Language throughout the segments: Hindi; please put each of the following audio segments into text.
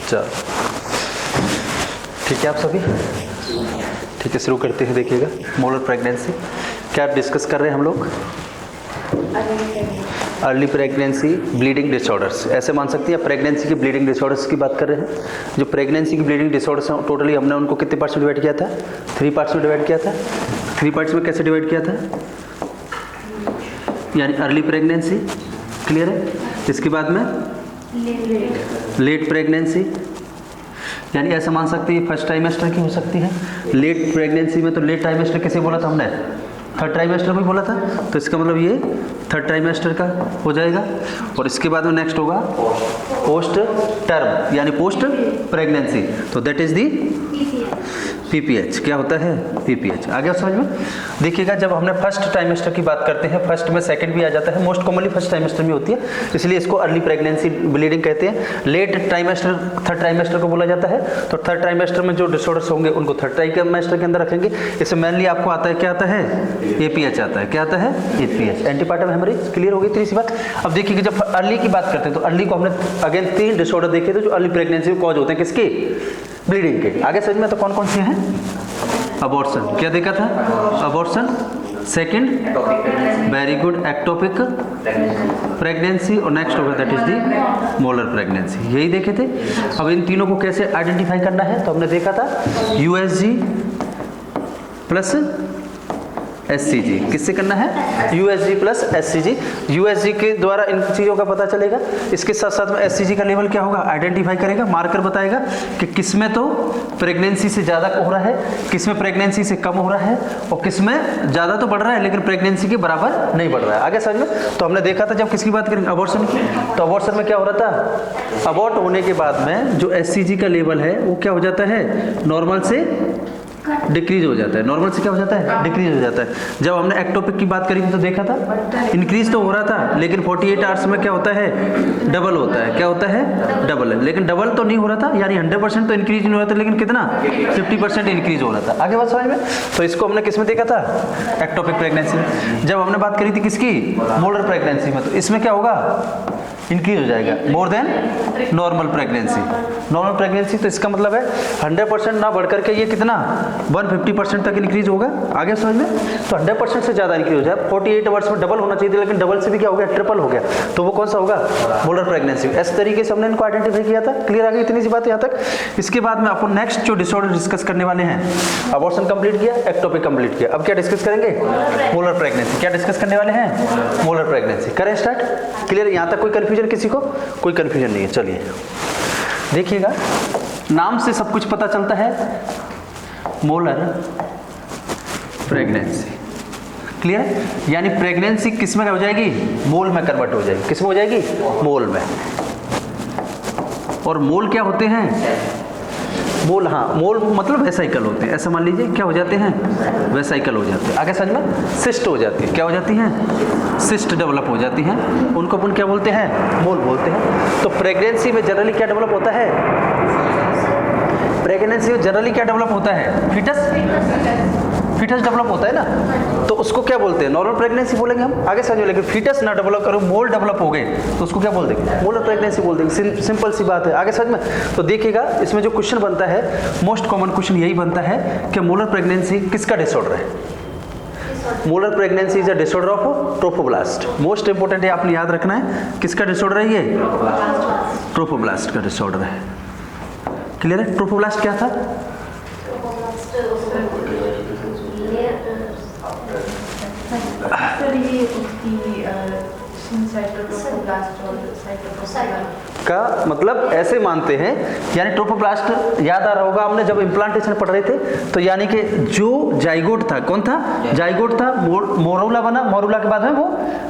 चलो ठीक है आप सभी, ठीक है शुरू करते हैं। देखिएगा मोलर प्रेगनेंसी क्या डिस्कस कर रहे हैं हम लोग? अर्ली प्रेगनेंसी ब्लीडिंग डिसऑर्डर्स, ऐसे मान सकती है प्रेगनेंसी की ब्लीडिंग डिसऑर्डर्स की बात कर रहे हैं। जो प्रेगनेंसी की ब्लीडिंग डिसऑर्डर्स हैं टोटली हमने उनको कितने पार्ट्स में डिवाइड किया था? 3 पार्ट्स में डिवाइड किया था। 3 पार्ट्स में कैसे डिवाइड किया था? यानी अर्ली प्रेगनेंसी, क्लियर है। इसके बाद में लेट प्रेगनेंसी, यानी ऐसा मान सकते हैं फर्स्ट ट्राइमेस्टर की हो सकती है। लेट प्रेगनेंसी में तो लेट ट्राइमेस्टर किसे बोला था हमने? थर्ड ट्राइमेस्टर को ही बोला था, तो इसका मतलब ये थर्ड ट्राइमेस्टर का हो जाएगा। और इसके बाद में नेक्स्ट होगा पोस्ट टर्म, यानी पोस्ट प्रेगनेंसी, तो दैट इज दी पीपीएच। क्या होता है? पीपीएच। आगे समझ में देखिएगा, जब हमने फर्स्ट ट्राइमेस्टर की बात करते हैं, फर्स्ट में सेकंड भी आ जाता है, मोस्ट कॉमनली फर्स्ट ट्राइमेस्टर में होती है, इसलिए इसको अर्ली प्रेगनेंसी ब्लीडिंग कहते हैं। लेट ट्राइमेस्टर थर्ड ट्राइमेस्टर को बोला जाता है। तो थर्ड ट्राइमेस्टर में जो डिसऑर्डर्स होंगे उनको थर्ड ट्राइमेस्टर के अंदर रखेंगे। इससे मेनली आपको आता है, क्या आता है? एपीएच आता है। क्या आता है? APH, antepartum haemorrhage. क्लियर हो गई इतनी सी बात। अब देखिए जब अर्ली की बात करते हैं तो अर्ली को हमने अगेन 3 डिसऑर्डर देखे थे जो अर्ली प्रेगनेंसी में कॉज होते हैं, किसके? ब्लीडिंग के। आगे समझ में तो कौन कौन से हैं? अबॉर्शन, क्या देखा था? Abortion, second very good ectopic pregnancy, और नेक्स्ट होगा that is the molar pregnancy. यही देखे थे। अब इन तीनों को कैसे आइडेंटिफाई करना है तो हमने देखा था यूएसजी प्लस एससीजी। किससे करना है? USG plus SCG. यूएसजी के द्वारा इन चीज़ों का पता चलेगा। इसके साथ साथ में एससीजी का लेवल क्या होगा? आइडेंटिफाई करेगा, मार्कर बताएगा कि किसमें तो प्रेगनेंसी से ज़्यादा हो रहा है, किसमें प्रेगनेंसी से कम हो रहा है, और किसमें ज़्यादा तो बढ़ रहा है लेकिन प्रेगनेंसी के बराबर नहीं बढ़ रहा है। आगे समझ में तो हमने देखा था जब किसकी बात करेंगे? अबॉर्शन की। तो अबॉर्शन में क्या हो रहा था? अबॉर्ट होने के बाद में जो एससीजी का लेवल है वो क्या हो जाता है? नॉर्मल से डिक्रीज हो जाता है। नॉर्मल से क्या हो जाता है? डिक्रीज हो जाता है। जब हमने एक्टोपिक की बात करी थी तो देखा था इंक्रीज तो हो रहा था, लेकिन 48 आवर्स में क्या होता है? डबल होता है। क्या होता है? डबल है। लेकिन डबल तो नहीं हो रहा था, यानी 100% तो इंक्रीज नहीं हो रहा था, लेकिन कितना? 50% इंक्रीज हो रहा था। आगे बात समझ में? तो इसको हमने किस में देखा था? एक्टोपिक प्रेगनेंसी में। जब हमने बात करी थी किसकी? मोलर प्रेगनेंसी में, तो इसमें क्या होगा? इंक्रीज हो जाएगा more than normal pregnancy. Normal pregnancy तो इसका मतलब है 100% ना बढ़ करके ये कितना? 150% तक इंक्रीज होगा। आगे समझ में? तो 100% से ज़्यादा इंक्रीज हो जाए। 48 आवर्स में डबल होना चाहिए था, लेकिन डबल से भी क्या हो गया? ट्रिपल हो गया। तो वो कौन सा होगा? Molar pregnancy. इस तरीके से हमने इनको आइडेंटिफाई किया था। क्लियर आ गई इतनी सी बात यहाँ तक। इसके बाद में आपको नेक्स्ट जो डिसऑर्डर डिस्कस करने वाले हैं, अबॉर्शन कंप्लीट किया, एक्टोपिक कंप्लीट किया, अब क्या डिस्कस करेंगे? Molar pregnancy. क्या डिस्कस करने वाले हैं? Molar pregnancy. करें स्टार्ट? क्लियर? यहाँ तक कोई कंफ्यूजन किसी को? कोई कंफ्यूजन नहीं है। चलिए देखिएगा, नाम से सब कुछ पता चलता है। मोलर प्रेगनेंसी, क्लियर है? यानी प्रेगनेंसी किस में हो जाएगी? मोल में कन्वर्ट हो जाएगी। किस में हो जाएगी? मोल में। और मोल क्या होते हैं? मोल, हाँ मोल मतलब वेसाइकल होते हैं। ऐसा मान लीजिए क्या हो जाते हैं? वेसाइकल हो जाते हैं। आगे समझ में? सिस्ट हो जाती है। क्या हो जाती हैं? सिस्ट डेवलप हो जाती हैं। उनको अपन क्या बोलते हैं? मोल बोलते हैं। तो प्रेगनेंसी में जनरली क्या डेवलप होता है? प्रेगनेंसी में जनरली क्या डेवलप होता है? फीटस डेवलप होता है ना, तो उसको क्या बोलते हैं? नॉर्मल प्रेगनेंसी बोलेंगे हम। आगे समझो, लेकिन फीटस ना डेवलप करो, मोल डेवलप हो गए तो उसको क्या बोल देंगे? मोलर प्रेगनेंसी बोल देंगे। सिंपल सी बात है। आगे समझ में? तो देखिएगा इसमें जो क्वेश्चन बनता है, मोस्ट कॉमन क्वेश्चन यही बनता है कि मोलर प्रेगनेंसी किसका डिसऑर्डर है? Molar pregnancy is a disorder of trophoblast. Most important है, आपने याद रखना है। किसका डिसऑर्डर है ये? ट्रोफोब्लास्ट का डिसऑर्डर है। क्लियर है? ट्रोफोब्लास्ट क्या था? का मतलब ऐसे मानते हैं, यानी ट्रोफोब्लास्ट याद आ रहा होगा आपने जब इम्प्लांटेशन पढ़ रहे थे, तो यानी कि जो जाइगोट था, कौन था? जाइगोट था, मोरूला बना, मोरूला के बाद में वो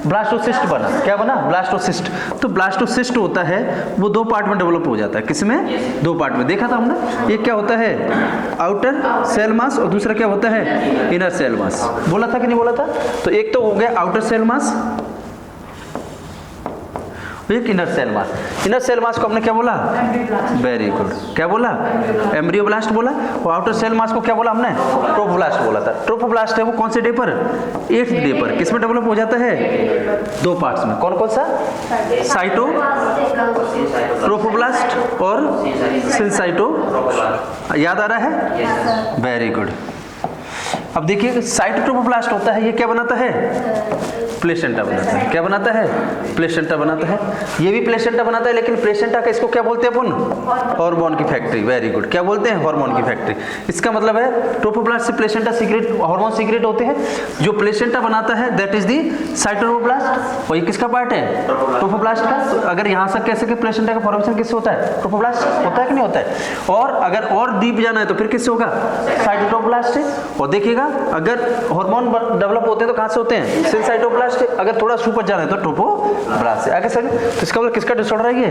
ब्लास्टोसिस्ट बना। क्या बना? ब्लास्टोसिस्ट। तो ब्लास्टोसिस्ट होता है वो 2 पार्ट में डेवलप हो जाता है। किसमें? 2 पार्ट में। देखा था हमने। एक क्या होता है? आउटर सेल मास, और दूसरा क्या होता है? Inner cell mass. बोला था कि नहीं बोला था? तो एक तो हो गया आउटर सेल मास, एक inner cell mass. Inner cell mass को हमने क्या बोला? वेरी गुड, क्या बोला? एम्ब्रियोब्लास्ट बोला। और आउटर सेल मास को क्या बोला हमने? ट्रोफोब्लास्ट बोला था। ट्रोफोब्लास्ट है वो कौन से डे पर? 8th डे पर। किसमें डेवलप हो जाता है? 2 पार्ट्स में। कौन कौन सा? साइटो ट्रोफोब्लास्ट और सिनसाइटो। याद आ रहा है? Very good. अब देखिए साइटोट्रोफोब्लास्ट होता है, ये क्या बनाता है? प्लेसेंटा बनाता है। क्या बनाता है? प्लेसेंटा बनाता है। ये भी प्लेसेंटा बनाता है, लेकिन प्लेसेंटा का इसको क्या बोलते हैं अपन? हार्मोन की फैक्ट्री। वेरी गुड, क्या बोलते हैं? हार्मोन की फैक्ट्री। इसका मतलब है ट्रोफोब्लास्ट से प्लेसेंटा सीक्रेट हार्मोन सीक्रेट होते हैं। जो प्लेसेंटा बनाता है दैट इज दी साइटोट्रोफोब्लास्ट। और ये किसका पार्ट है? ट्रोफोब्लास्ट का। तो अगर यहाँ से कैसे कि प्लेसेंटा का फॉर्मेशन किससे होता है? ट्रोफोब्लास्ट होता है कि नहीं होता है? और अगर और डीप जाना है तो फिर किससे होगा? साइटोट्रोफोब्लास्ट से। और देखिएगा अगर हार्मोन डेवलप होते हैं तो कहां से होते हैं? सिनसाइटोब्लास्ट से। अगर थोड़ा सुपर जाना है तो ट्रोफोब्लास्ट से। आगे सर, तो इसका मतलब किसका डिसऑर्डर है ये?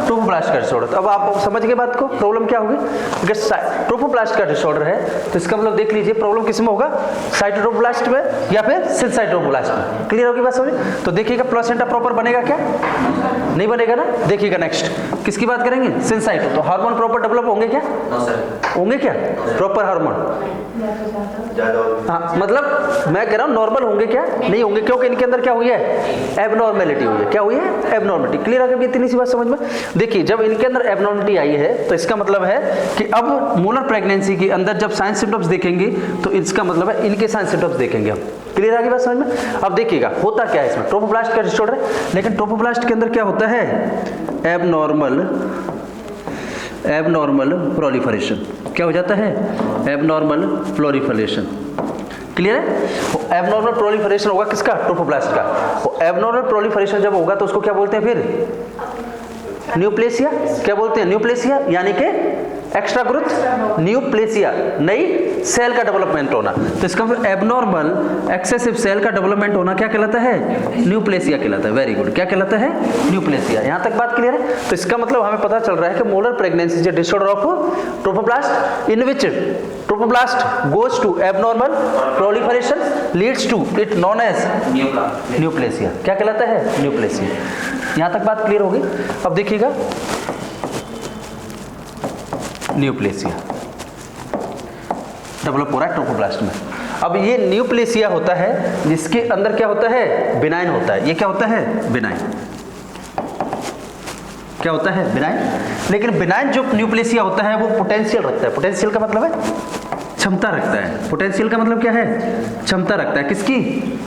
ट्रोफोब्लास्ट का डिसऑर्डर। तो अब आप समझ गए बात को, प्रॉब्लम क्या होगी? अगर ट्रोफोब्लास्ट का डिसऑर्डर है तो इसका मतलब देख लीजिए प्रॉब्लम किसमें होगा? साइटोट्रोफोब्लास्ट में या फिर सिनसाइटोब्लास्ट में। क्लियर होगी बात समझ? तो देखिएगा प्लेसेंटा प्रॉपर बनेगा क्या? नहीं बनेगा ना। देखिएगा नेक्स्ट किसकी बात करेंगे? सिनसाइटो। तो हार्मोन प्रॉपर डेवलप होंगे क्या? होंगे क्या प्रॉपर हार्मोन? हाँ, मतलब मैं कह रहा हूँ नॉर्मल होंगे क्या? नहीं होंगे, क्योंकि इनके अंदर क्या हुई है? एबनॉर्मेलिटी हुई है। क्या हुई है? एबनॉर्मेलिटी। क्लियर है? इतनी सी बात समझ में। देखिए जब इनके अंदर एबनॉर्मेलिटी आई है तो इसका मतलब है कि अब मोलर प्रेगनेंसी के अंदर जब साइन सिम्टम्स देखेंगे तो इसका मतलब है इनके साइन सिम्टम्स देखेंगे हम। क्लियर है बात समझ में? अब देखिएगा होता क्या है इसमें। ट्रोफोब्लास्ट का डिसऑर्डर है, लेकिन ट्रोफोब्लास्ट के अंदर क्या होता है? Abnormal proliferation. क्या हो जाता है? Abnormal proliferation. क्लियर है? एबनॉर्मल प्रोलिफरेशन होगा किसका? ट्रोफोब्लास्ट का। वो एबनॉर्मल प्रोलिफरेशन जब होगा तो उसको क्या बोलते हैं फिर? न्यूप्लेसिया। क्या बोलते हैं? न्यूप्लेसिया, यानी कि एक्स्ट्रा ग्रोथ। न्यूप्लेसिया, नई सेल का डेवलपमेंट होना। तो इसका एबनॉर्मल एक्सेसिव सेल का डेवलपमेंट होना क्या कहलाता है? न्यूप्लेसिया कहलाता है। वेरी गुड, क्या कहलाता है? न्यूप्लेसिया। यहां तक बात क्लियर है? तो इसका मतलब हमें पता चल रहा है कि molar pregnancy is a disorder of trophoblast in which trophoblast goes to abnormal proliferation leads to it known as न्यूप्लेसिया। क्या कहलाता है? न्यूप्लेसिया। यहां तक बात क्लियर होगी? अब देखिएगा न्यूप्लेसिया डेवलप हो रहा है ट्रोफोब्लास्ट में। अब ये न्यूप्लेसिया होता है जिसके अंदर क्या होता है? बिनाइन होता है। ये क्या होता है? बिनाइन। क्या होता है? बिनाइन। लेकिन बिनाइन जो न्यूप्लेसिया होता है वो पोटेंशियल रखता है। पोटेंशियल का मतलब है क्षमता रखता है। पोटेंशियल का मतलब क्या है? क्षमता रखता है। किसकी?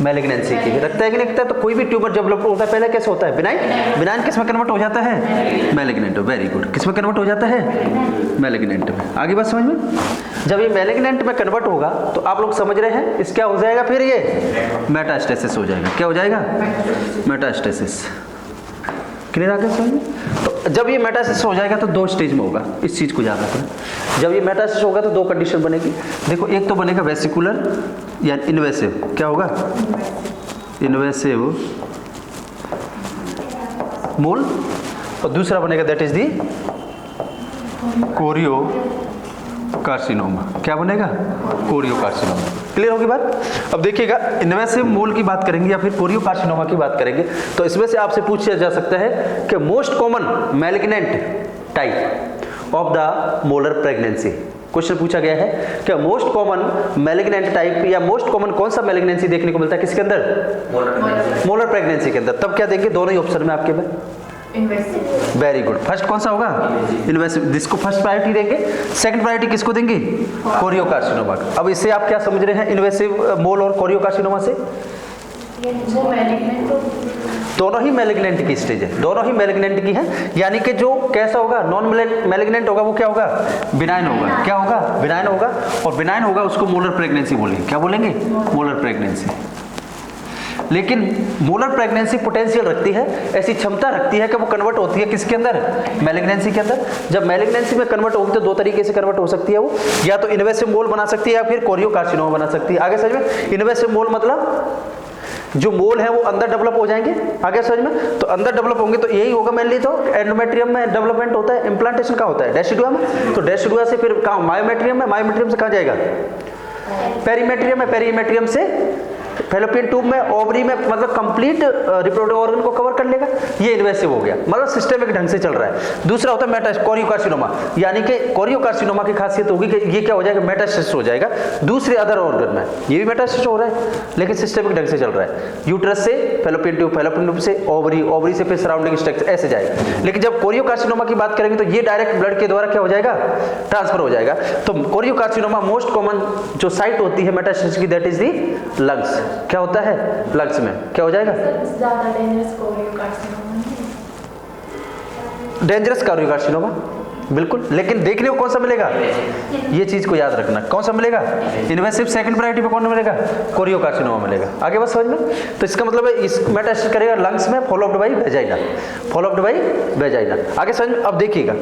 मैलिग्नेंसी की। रखता है कि नहीं रखता है? तो कोई भी ट्यूमर डेवलप होता है पहले कैसे होता है? बिनाइन। बिनाइन किस में कन्वर्ट हो जाता है? मैलिग्नेंट। वेरी गुड, किस में कन्वर्ट हो जाता है? मैलिग्नेंट में। आगे बात समझ में? जब ये मैलिग्नेंट में कन्वर्ट होगा तो आप लोग समझ रहे हैं इस क्या हो जाएगा? फिर ये मेटास्टेसिस हो जाएगा। क्या हो जाएगा? मेटास्टेसिस। क्लियर आगे समझ में? तो जब ये मेटास्टेसिस हो जाएगा तो 2 स्टेज में होगा। इस चीज को याद रखना। जब ये मेटास्टेसिस होगा तो 2 कंडीशन बनेगी। देखो एक तो बनेगा वेसिकुलर या इन्वेसिव। क्या होगा? इन्वेसिव मोल। और दूसरा बनेगा that is the chorio carcinoma. क्या बनेगा? Chorio carcinoma. क्लियर होगी बात? अब देखिएगा इन्वेसिव मोल की बात करेंगे या फिर कोरियो कार्सिनोमा की बात करेंगे तो इसमें से आपसे पूछा जा सकता है कि most common malignant type of the molar pregnancy. Question पूछा गया है कि मोस्ट कॉमन मैलिग्नेंट टाइप या मोस्ट कॉमन कौन सा मैलिग्नेंसी देखने को मिलता है किसके अंदर? मोलर प्रेगनेंसी के अंदर। तब क्या देंगे? दोनों ही ऑप्शन में आपके में। Very good. फर्स्ट कौन सा होगा? इन्वेसिव। जिसको फर्स्ट प्रायोरिटी देंगे। सेकंड प्रायोरिटी किसको देंगे? Chorio carcinoma. अब इससे आप क्या समझ रहे हैं इन्वेसिव मोल और कोरियो कार्सिनोमा से? दोनों ही मैलिग्नेंट की स्टेज है। दोनों ही मैलिग्नेंट की है। यानी कि जो कैसा होगा? नॉन मैलिग्नेंट होगा वो क्या होगा? बिनाइन होगा। क्या होगा? बिनाइन होगा। और बिनाइन होगा उसको मोलर प्रेगनेंसी बोलेंगे। क्या बोलेंगे? Molar pregnancy. लेकिन मोलर प्रेगनेंसी पोटेंशियल रखती है, ऐसी क्षमता रखती है कि वो कन्वर्ट होती है किसके अंदर? मैलिग्नेंसी के अंदर। जब मैलिग्नेंसी में कन्वर्ट होगी तो 2 तरीके से कन्वर्ट हो सकती है वो, या तो इन्वेसिव मोल बना सकती है या फिर कोरियो कार्सिनोमा बना सकती है। आगे समझ में? इन्वेसिव मोल मतलब जो मोल है वो अंदर डेवलप हो जाएंगे। आगे समझ में? तो अंदर डेवलप होंगे तो यही होगा मेनली। तो एंडोमेट्रियम में डेवलपमेंट होता है। इम्प्लांटेशन कहाँ होता है? डेसिडुआ में। तो डेसिडुआ से फिर कहाँ? मायोमेट्रियम में। मायोमेट्रियम से कहाँ जाएगा? पेरीमेट्रियम में। पेरीमेट्रियम से फैलोपियन ट्यूब में, ओवरी में, मतलब कंप्लीट रिप्रोडक्टिव ऑर्गन को कवर कर लेगा। ये इन्वेसिव हो गया, मतलब सिस्टेमिक ढंग से चल रहा है। दूसरा होता है मेटास्टेसिस, कोरियोकार्सिनोमा, यानी कि कोरियोकार्सिनोमा की खासियत होगी कि ये क्या हो जाएगा, मेटास्टेसिस हो जाएगा दूसरे अदर ऑर्गन में। ये भी मेटास्टेसिस हो रहा है लेकिन सिस्टेमिक ढंग से चल रहा है। यूट्रस से फैलोपियन ट्यूब, फैलोपियन ट्यूब से ओवरी, ओवरी से फिर सराउंडिंग स्ट्रक्चर, ऐसे जाएगा। लेकिन जब कोरियोकार्सिनोमा की बात करेंगे तो ये डायरेक्ट ब्लड के द्वारा क्या हो जाएगा, ट्रांसफर हो जाएगा। तो कोरियोकार्सिनोमा मोस्ट कॉमन जो साइट होती है मेटास्टेसिस की, दैट इज दी लंग्स। क्या होता है लंग्स में, क्या हो जाएगा, डेंजरस कोरियोकार्सिनोमा, बिल्कुल। लेकिन देखने को कौन सा मिलेगा, ये चीज को याद रखना, कौन सा मिलेगा, इन्वेसिव सेकंड प्रायोरिटी पे कौन मिलेगा, कोरियोकार्सिनोमा मिलेगा। आगे बस समझ में। तो इसका मतलब है इस मेटास्टेसिस करेगा लंग्स में, फॉलोअप्ड बाय वेजाइना, फॉलोअप्ड बाय वेजाइना। आगे समझ में। अब देखिएगा,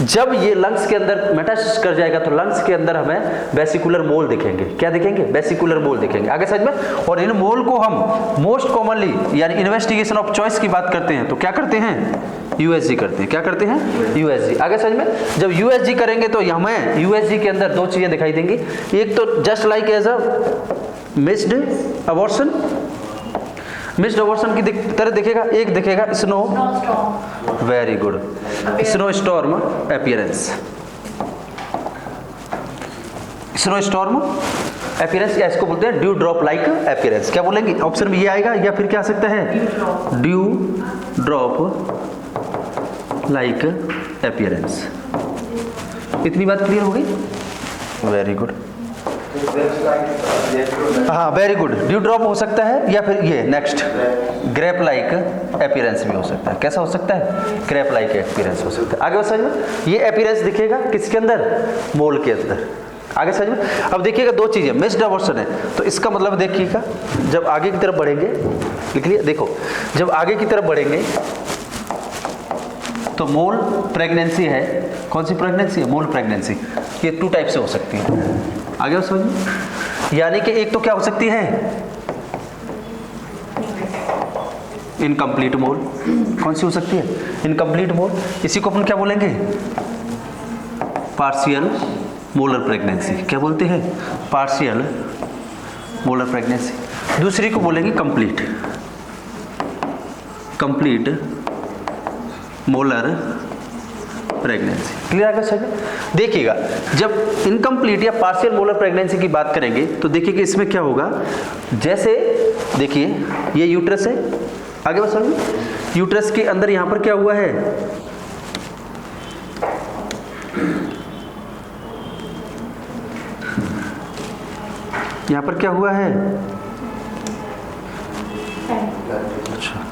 जब ये लंग्स के अंदर मेटास्टेसिस कर जाएगा तो लंग्स के अंदर हमें वेसिकुलर मोल दिखेंगे। क्या दिखेंगे, वेसिकुलर मोल दिखेंगे। आगे समझ में। और इन मोल को हम मोस्ट कॉमनली यानी इन्वेस्टिगेशन ऑफ चॉइस की बात करते हैं तो क्या करते हैं, यूएसजी करते हैं। क्या करते हैं, यूएसजी। आगे समझ में। जब यूएसजी करेंगे तो हमें यूएसजी के अंदर दो चीजें दिखाई देंगी। एक तो just like as a missed abortion, missed abortion की तरह दिखेगा। एक दिखेगा snow, very good, snow storm appearance, snow storm appearance, या इसको बोलते हैं ड्यू ड्रॉप लाइक अपीयरेंस। क्या बोलेंगे, ऑप्शन में ये आएगा या फिर क्या आ सकता है, ड्यू ड्रॉप लाइक अपीयरेंस। इतनी बात क्लियर हो गई, वेरी गुड। हाँ वेरी गुड, ड्यू ड्रॉप हो सकता है या फिर ये नेक्स्ट ग्रेप लाइक अपीयरेंस भी हो सकता है। कैसा हो सकता है, ग्रेप लाइक अपीयरेंस हो सकता है। आगे समझ में। ये अपीयरेंस दिखेगा किसके अंदर, मोल के अंदर। आगे समझ में। अब देखिएगा दो चीजें, मिस्ड अबॉर्शन है तो इसका मतलब देखिएगा जब आगे की तरफ बढ़ेंगे, लिख लिया, देखो जब आगे की तरफ बढ़ेंगे तो मोल प्रेगनेंसी है। कौन सी प्रेगनेंसी है, मोल प्रेगनेंसी। ये टू टाइप से हो सकती है। आगे समझ में। यानी कि एक तो क्या हो सकती है, इनकम्प्लीट मोल। कौन सी हो सकती है, इनकम्प्लीट मोल। इसी को अपन क्या बोलेंगे, पार्शियल मोलर प्रेगनेंसी। क्या बोलते हैं, पार्शियल मोलर प्रेगनेंसी। दूसरी को बोलेंगे complete, complete molar pregnancy. Clear आगे सर। देखिएगा जब इनकम्प्लीट या पार्शियल मोलर प्रेगनेंसी की बात करेंगे तो देखिए कि इसमें क्या होगा, जैसे देखिए ये यूट्रस है। आगे बस समझिए, यूट्रस के अंदर यहां पर क्या हुआ है, यहां पर क्या हुआ है, अच्छा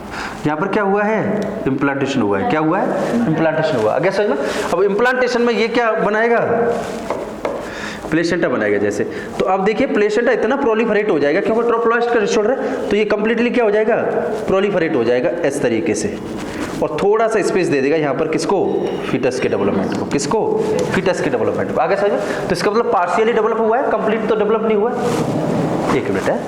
यहाँ पर क्या हुआ है, इम्प्लांटेशन हुआ है। क्या हुआ है, इम्प्लांटेशन हुआ। आगे समझ में। अब इम्प्लांटेशन में ये क्या बनाएगा, प्लेसेंटा बनाएगा जैसे। तो अब देखिए प्लेसेंटा इतना प्रोलिफरेट हो जाएगा क्योंकि ट्रोप्लास्ट का रिसोर्ट है तो ये कंप्लीटली क्या हो जाएगा, प्रोलिफरेट हो जाएगा इस तरीके से। और थोड़ा सा स्पेस दे देगा यहाँ पर किसको, फीटस के डेवलपमेंट को। किसको, फीटस के डेवलपमेंट को। आगे समझ में। तो इसका मतलब पार्शियली डेवलप हुआ है, कंप्लीट तो डेवलप नहीं हुआ। एक मिनट है,